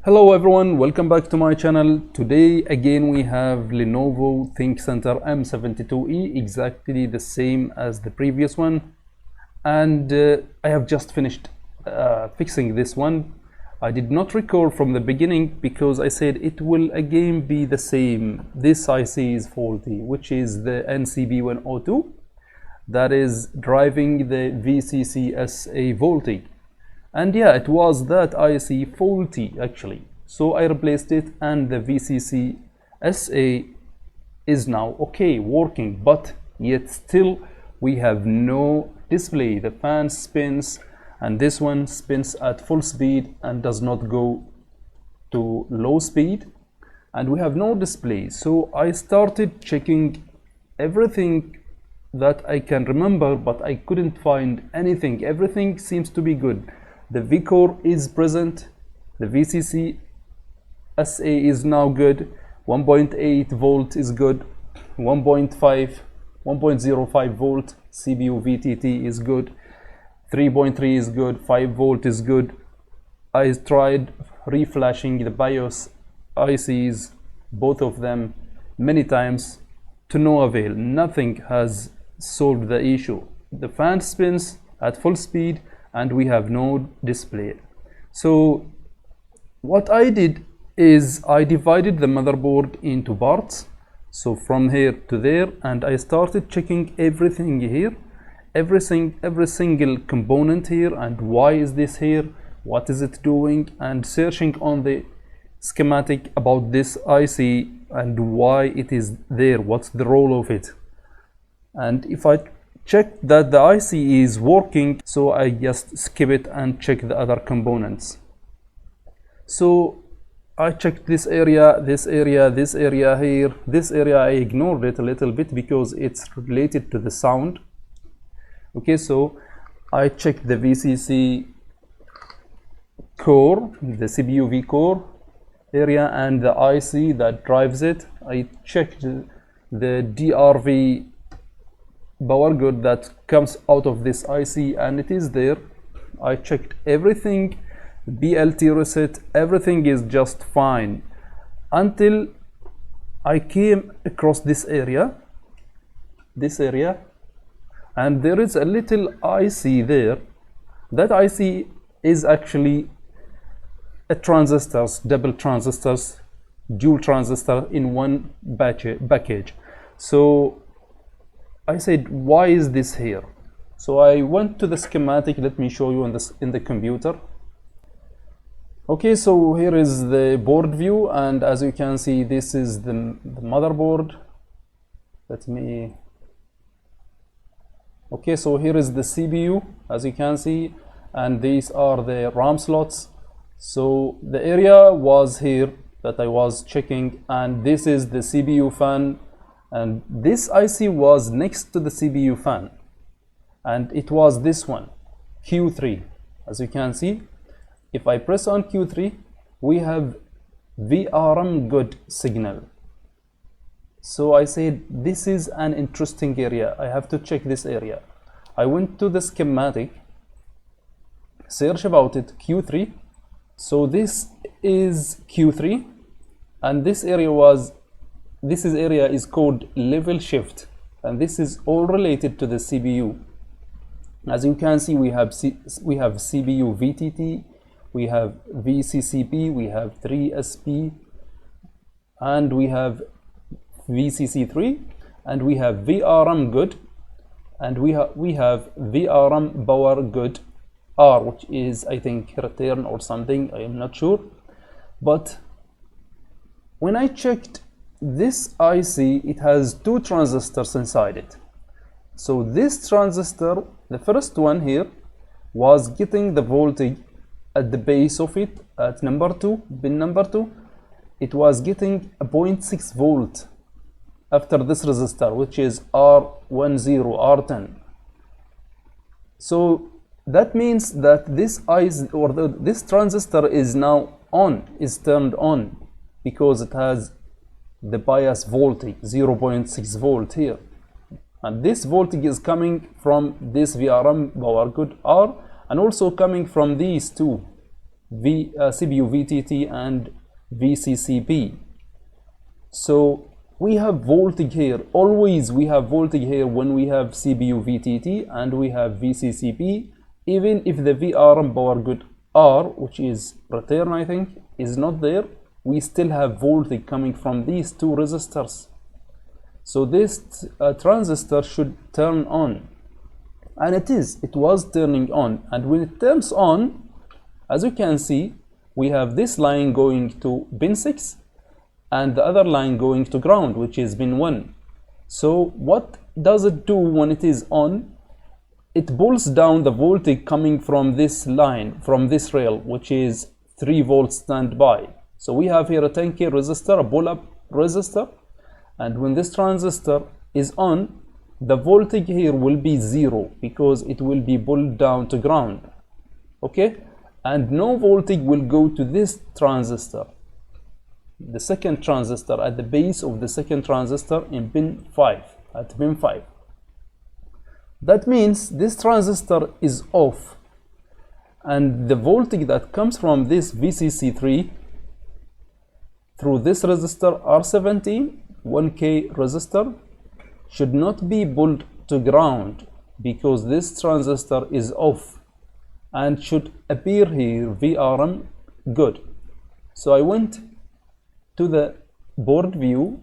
Hello everyone, welcome back to my channel. Today again we have Lenovo ThinkCentre M72e, exactly the same as the previous one, and I have just finished fixing this one. I did not record from the beginning because I said it will again be the same. This IC is faulty, which is the NCB102 that is driving the VCC-SA voltage. And yeah, it was that IC faulty actually. So I replaced it and the VCC-SA is now okay, working, but yet still we have no display. The fan spins and this one spins at full speed and does not go to low speed, and we have no display. So I started checking everything that I can remember, but I couldn't find anything. Everything seems to be good. The vCore is present, the VCC-SA is now good, 1.8 volt is good, 1.05 volt CPU VTT is good, 3.3 is good, 5 volt is good. I tried reflashing the BIOS ICs, both of them, many times, to no avail. Nothing has solved the issue. The fan spins at full speed and we have no display. So what I did is I divided the motherboard into parts, so from here to there, and I started checking everything here, every single component here, and why is this here, what is it doing, and searching on the schematic about this IC and why it is there, what's the role of it. And if I check that the IC is working, so I just skip it and check the other components. So I checked this area, this area, this area here. This area I ignored it a little bit because it's related to the sound. Okay, so I checked the VCC core, the CPU vCore area, and the IC that drives it. I checked the DRV power good that comes out of this IC, and it is there. I checked everything, BLT reset, everything is just fine, until I came across this area, and there is a little IC there. That IC is actually a transistors, double transistors, dual transistor in one package. So I said, why is this here? So I went to the schematic. Let me show you in the computer. Okay, so here is the board view, and as you can see, this is the motherboard. Okay, so here is the CPU, as you can see, and these are the RAM slots. So the area was here that I was checking, and this is the CPU fan. And this IC was next to the CPU fan, and it was this one, Q3. As you can see, if I press on Q3, we have VRM good signal. So I said, this is an interesting area, I have to check this area. I went to the schematic, search about it, Q3. So this is Q3, and this area is called level shift, and this is all related to the CPU. As you can see, we have CPU VTT, we have VCCP, we have 3SP, and we have VCC3, and we have VRM good, and we have VRM power good R, which is, I think, return or something, I am not sure. But when I checked this IC, it has two transistors inside it. So this transistor, the first one here, was getting the voltage at the base of it, at number 2, pin number 2. It was getting a 0.6 volt after this resistor, which is R10, R10. So that means that this IC, or this transistor, is now on, is turned on, because it has the bias voltage 0.6 volt here, and this voltage is coming from this VRM power good R, and also coming from these two CPU VTT and VCCP. So we have voltage here. Always we have voltage here when we have CPU VTT and we have VCCP. Even if the VRM power good R, which is return I think, is not there, we still have voltage coming from these two resistors. So this transistor should turn on, and it was turning on. And when it turns on, as you can see, we have this line going to pin 6 and the other line going to ground, which is pin 1. So what does it do when it is on? It pulls down the voltage coming from this line, from this rail, which is 3 volts standby. So we have here a 10K resistor, a pull-up resistor, and when this transistor is on, the voltage here will be 0 because it will be pulled down to ground. Okay, and no voltage will go to this transistor, the second transistor, at the base of the second transistor in pin 5, at pin 5. That means this transistor is off, and the voltage that comes from this VCC3 through this resistor R17 1K resistor should not be pulled to ground because this transistor is off, and should appear here VRM good. So I went to the board view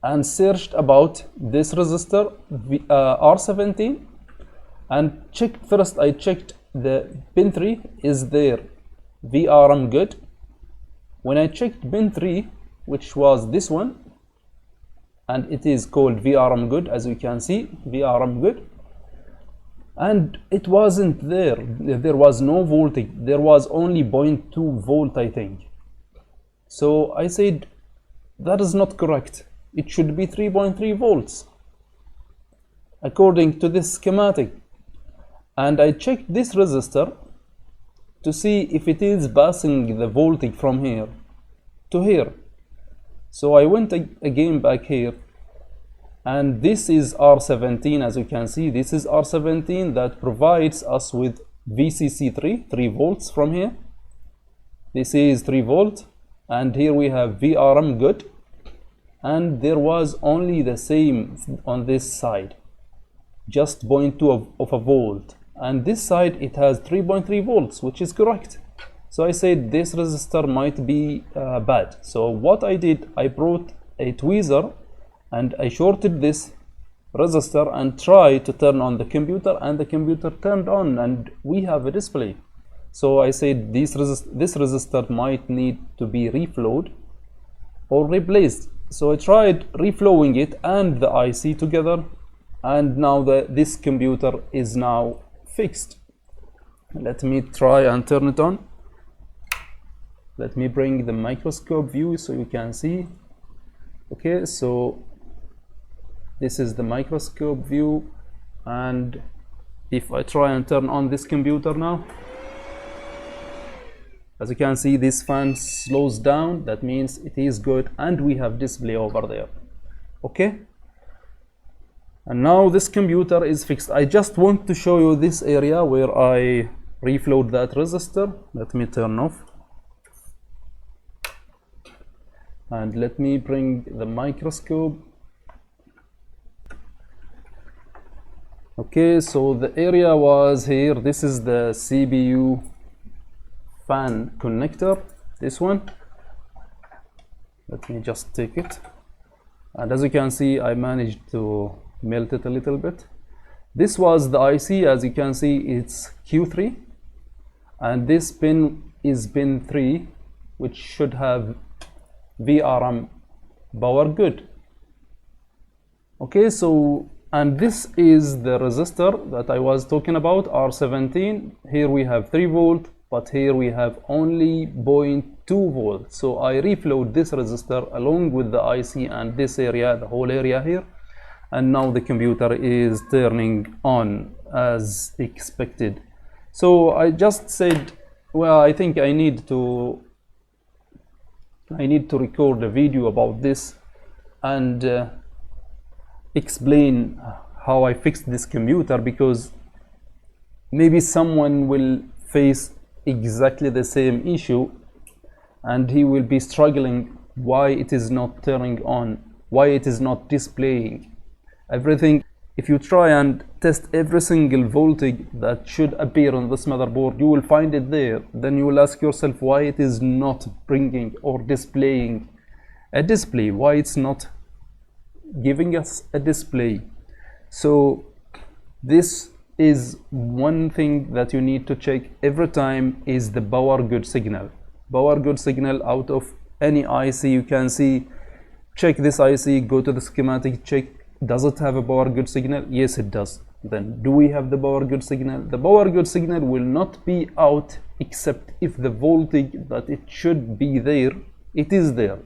and searched about this resistor R17 and checked. First I checked the pin 3, is there VRM good? When I checked pin 3, which was this one, and it is called VRM good, as you can see, VRM good, and it wasn't there. There was no voltage. There was only 0.2 volt I think. So I said that is not correct. It should be 3.3 volts according to this schematic. And I checked this resistor to see if it is passing the voltage from here to here. So I went again back here, and this is R17. As you can see, this is R17 that provides us with VCC3, 3 volts from here. This is 3 volt, and here we have VRM good, and there was only the same on this side, just 0.2 of a volt, and this side it has 3.3 volts, which is correct. So I said this resistor might be bad. So what I did, I brought a tweezer and I shorted this resistor and tried to turn on the computer, and the computer turned on and we have a display. So I said this resistor might need to be reflowed or replaced. So I tried reflowing it and the IC together, and now this computer is now fixed. Let me try and turn it on. Let me bring the microscope view so you can see. Okay, so this is the microscope view, and if I try and turn on this computer now, as you can see, this fan slows down. That means it is good, and we have display over there. Okay, and now this computer is fixed. I just want to show you this area where I reflowed that resistor. Let me turn off, and let me bring the microscope. Okay, so the area was here. This is the CPU fan connector, this one. Let me just take it, and as you can see, I managed to melt it a little bit. This was the IC. As you can see, it's Q3, and this pin is pin 3, which should have VRM power good. Okay, so, and this is the resistor that I was talking about, R17. Here we have 3 volt, but here we have only 0.2 volt. So I reflowed this resistor along with the IC and this area, the whole area here, and now the computer is turning on as expected. So I just said, well, I think I need to record a video about this and explain how I fixed this computer, because maybe someone will face exactly the same issue, and he will be struggling why it is not turning on, why it is not displaying everything. If you try and test every single voltage that should appear on this motherboard, you will find it there. Then you will ask yourself why it is not bringing or displaying a display, why it's not giving us a display. So this is one thing that you need to check every time, is the power good signal. Power good signal out of any IC you can see. Check this IC, go to the schematic, check, does it have a power good signal? Yes, it does. Then do we have the power good signal? The power good signal will not be out except if the voltage that it should be there, it is there.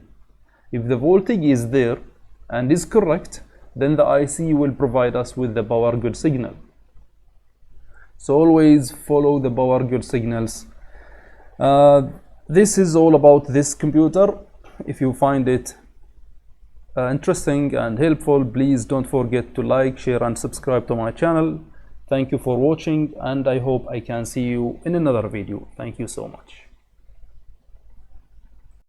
If the voltage is there and is correct, then the IC will provide us with the power good signal. So always follow the power good signals. This is all about this computer. If you find it interesting and helpful, please don't forget to like, share and subscribe to my channel. Thank you for watching, and I hope I can see you in another video. Thank you so much.